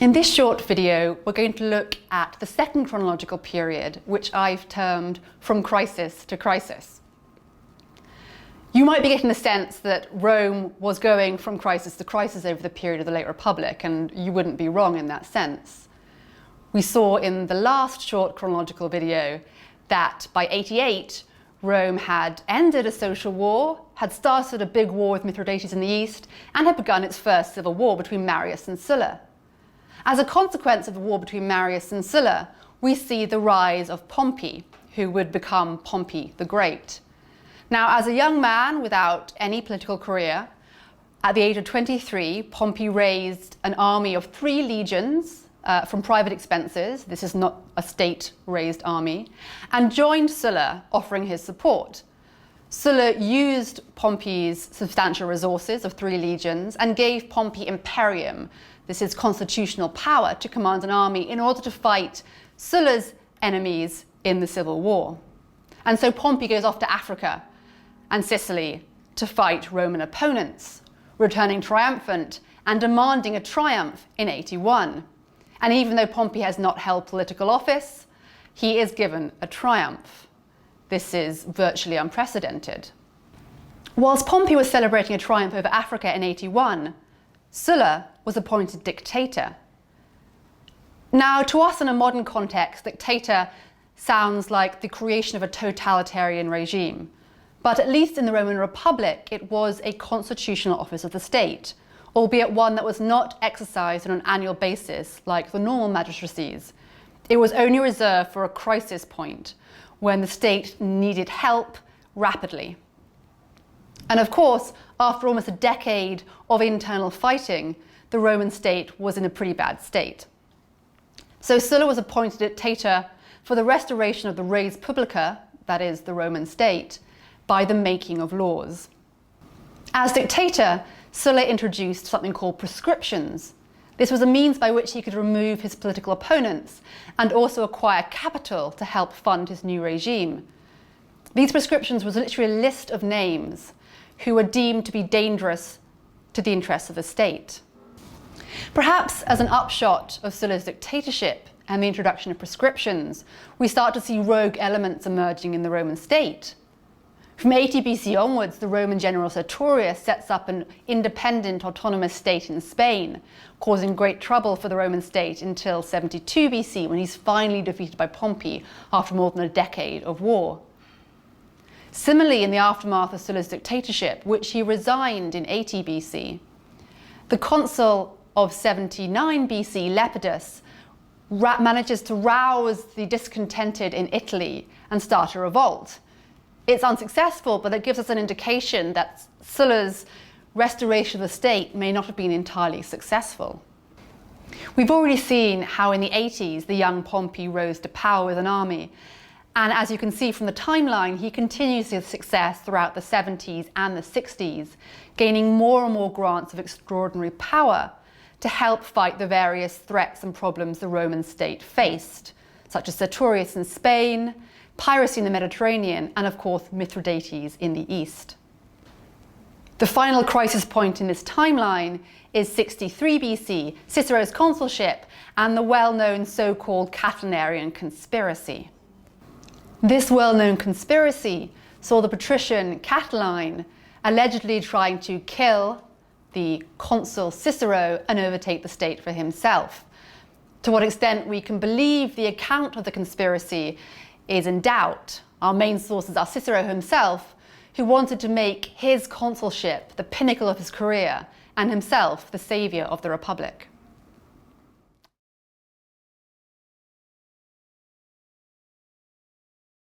In this short video, we're going to look at the second chronological period, which I've termed from crisis to crisis. You might be getting the sense that Rome was going from crisis to crisis over the period of the late Republic, and you wouldn't be wrong in that sense. We saw in the last short chronological video that by 88, Rome had ended a social war, had started a big war with Mithridates in the east, and had begun its first civil war between Marius and Silla. As a consequence of the war between Marius and Silla, we see the rise of Pompey, who would become Pompey the Great. Now, as a young man without any political career, at the age of 23, Pompey raised an army of 3 legions from private expenses. This is not a state-raised army, and joined Sulla, offering his support. Sulla used Pompey's substantial resources of 3 legions and gave Pompey Imperium, this is constitutional power, to command an army in order to fight Sulla's enemies in the civil war. And so Pompey goes off to Africa and Sicily to fight Roman opponents, returning triumphant and demanding a triumph in 81. And even though Pompey has not held political office, he is given a triumph. This is virtually unprecedented. Whilst Pompey was celebrating a triumph over Africa in 81, Sulla was appointed dictator. Now, to us in a modern context, dictator sounds like the creation of a totalitarian regime. But at least in the Roman Republic, it was a constitutional office of the state, albeit one that was not exercised on an annual basis like the normal magistracies. It was only reserved for a crisis point when the state needed help rapidly. And of course, after almost a decade of internal fighting, the Roman state was in a pretty bad state. So Sulla was appointed dictator for the restoration of the res publica, that is, the Roman state, by the making of laws. As dictator, Sulla introduced something called prescriptions. This was a means by which he could remove his political opponents and also acquire capital to help fund his new regime. These prescriptions was literally a list of names who were deemed to be dangerous to the interests of the state. Perhaps as an upshot of Sulla's dictatorship and the introduction of prescriptions, we start to see rogue elements emerging in the Roman state. From 80 BC onwards, the Roman general Sertorius sets up an independent autonomous state in Spain, causing great trouble for the Roman state until 72 BC, when he's finally defeated by Pompey after more than a decade of war. Similarly, in the aftermath of Sulla's dictatorship, which he resigned in 80 BC, the consul of 79 BC, Lepidus, manages to rouse the discontented in Italy and start a revolt. It's unsuccessful, but it gives us an indication that Sulla's restoration of the state may not have been entirely successful. We've already seen how in the 80s the young Pompey rose to power with an army, and as you can see from the timeline, he continues his success throughout the 70s and the 60s, gaining more and more grants of extraordinary power to help fight the various threats and problems the Roman state faced, such as Sertorius in Spain, piracy in the Mediterranean, and of course Mithridates in the east. The final crisis point in this timeline is 63 BC, Cicero's consulship, and the well-known so-called Catilinarian conspiracy. This well-known conspiracy saw the patrician Catiline allegedly trying to kill the consul Cicero and overtake the state for himself. To what extent we can believe the account of the conspiracy is in doubt. Our main sources are Cicero himself, who wanted to make his consulship the pinnacle of his career and himself the saviour of the Republic.